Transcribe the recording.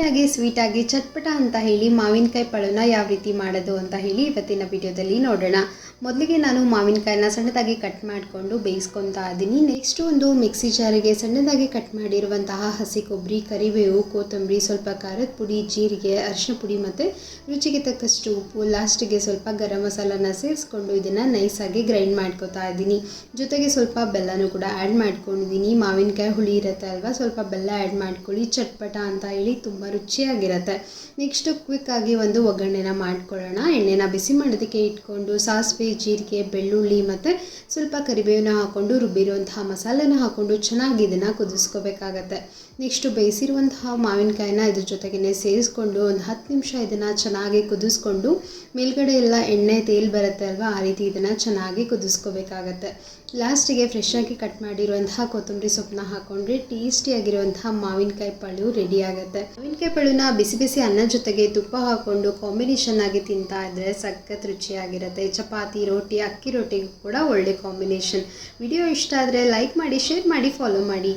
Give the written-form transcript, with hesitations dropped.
ಯಮ್ಮಿಯಾಗಿ ಸ್ವೀಟಾಗಿ ಚಟ್ಪಟ ಅಂತ ಹೇಳಿ ಮಾವಿನಕಾಯಿ ಪಳನ ಯಾವ ರೀತಿ ಮಾಡೋದು ಅಂತ ಹೇಳಿ ಇವತ್ತಿನ ವಿಡಿಯೋದಲ್ಲಿ ನೋಡೋಣ. ಮೊದಲಿಗೆ ನಾನು ಮಾವಿನಕಾಯಿನ ಸಣ್ಣದಾಗಿ ಕಟ್ ಮಾಡಿಕೊಂಡು ಬೇಯಿಸ್ಕೊತಾ ಇದ್ದೀನಿ. ನೆಕ್ಸ್ಟ್ ಒಂದು ಮಿಕ್ಸಿ ಜಾರಿಗೆ ಸಣ್ಣದಾಗಿ ಕಟ್ ಮಾಡಿರುವಂತಹ ಹಸಿ ಕೊಬ್ಬರಿ, ಕರಿಬೇವು, ಕೊತ್ತಂಬರಿ, ಸ್ವಲ್ಪ ಖಾರದ ಪುಡಿ, ಜೀರಿಗೆ, ಅರಿಶಿನ ಪುಡಿ ಮತ್ತು ರುಚಿಗೆ ತಕ್ಕಷ್ಟು ಉಪ್ಪು, ಲಾಸ್ಟಿಗೆ ಸ್ವಲ್ಪ ಗರಂ ಮಸಾಲನ ಸೇರಿಸ್ಕೊಂಡು ಇದನ್ನು ನೈಸಾಗಿ ಗ್ರೈಂಡ್ ಮಾಡ್ಕೊತಾ ಇದ್ದೀನಿ. ಜೊತೆಗೆ ಸ್ವಲ್ಪ ಬೆಲ್ಲನೂ ಕೂಡ ಆ್ಯಡ್ ಮಾಡ್ಕೊಂಡಿದ್ದೀನಿ. ಮಾವಿನಕಾಯಿ ಹುಳಿ ಇರುತ್ತೆ ಅಲ್ವಾ, ಸ್ವಲ್ಪ ಬೆಲ್ಲ ಆ್ಯಡ್ ಮಾಡ್ಕೊಳ್ಳಿ, ಚಟ್ಪಟ ಅಂತ ಹೇಳಿ ತುಂಬ ರುಚಿಯಾಗಿರುತ್ತೆ. ನೆಕ್ಸ್ಟು ಕ್ವಿಕ್ಕಾಗಿ ಒಂದು ಒಗ್ಗರಣೆನ ಮಾಡ್ಕೊಳ್ಳೋಣ. ಎಣ್ಣೆನ ಬಿಸಿ ಮಾಡೋದಕ್ಕೆ ಇಟ್ಕೊಂಡು ಸಾಸಿವೆ, ಜೀರಿಗೆ, ಬೆಳ್ಳುಳ್ಳಿ ಮತ್ತು ಸ್ವಲ್ಪ ಕರಿಬೇವನ್ನ ಹಾಕ್ಕೊಂಡು ರುಬ್ಬಿರುವಂತಹ ಮಸಾಲೆನ ಹಾಕ್ಕೊಂಡು ಚೆನ್ನಾಗಿ ಇದನ್ನು ಕುದಿಸ್ಕೋಬೇಕಾಗತ್ತೆ. ನೆಕ್ಸ್ಟು ಬೇಯಿಸಿರುವಂತಹ ಮಾವಿನಕಾಯಿನ ಇದ್ರ ಜೊತೆಗೇ ಸೇರಿಸ್ಕೊಂಡು ಒಂದು 10 ನಿಮಿಷ ಇದನ್ನು ಚೆನ್ನಾಗಿ ಕುದಿಸ್ಕೊಂಡು ಮೇಲ್ಗಡೆ ಎಲ್ಲ ಎಣ್ಣೆ ತೇಲ್ ಬರುತ್ತೆ ಅಲ್ವಾ, ಆ ರೀತಿ ಇದನ್ನು ಚೆನ್ನಾಗಿ ಕುದಿಸ್ಕೋಬೇಕಾಗತ್ತೆ. ಲಾಸ್ಟಿಗೆ ಫ್ರೆಶ್ ಆಗಿ ಕಟ್ ಮಾಡಿರುವಂತಹ ಕೊತ್ತಂಬರಿ ಸೊಪ್ಪನ್ನ ಹಾಕ್ಕೊಂಡ್ರೆ ಟೇಸ್ಟಿಯಾಗಿರುವಂತಹ ಮಾವಿನಕಾಯಿ ಪಳು ರೆಡಿ ಆಗುತ್ತೆ. ಮಾವಿನಕಾಯಿ ಪಳುನ ಬಿಸಿ ಬಿಸಿ ಅನ್ನದ ಜೊತೆಗೆ ತುಪ್ಪ ಹಾಕ್ಕೊಂಡು ಕಾಂಬಿನೇಷನ್ ಆಗಿ ತಿಂತಾ ಇದ್ದರೆ ಸಖತ್ ರುಚಿಯಾಗಿರುತ್ತೆ. ಚಪಾತಿ, ರೋಟಿ, ಅಕ್ಕಿ ರೊಟ್ಟಿಗೂ ಕೂಡ ಒಳ್ಳೆ ಕಾಂಬಿನೇಷನ್. ವಿಡಿಯೋ ಇಷ್ಟ ಆದರೆ ಲೈಕ್ ಮಾಡಿ, ಶೇರ್ ಮಾಡಿ, ಫಾಲೋ ಮಾಡಿ.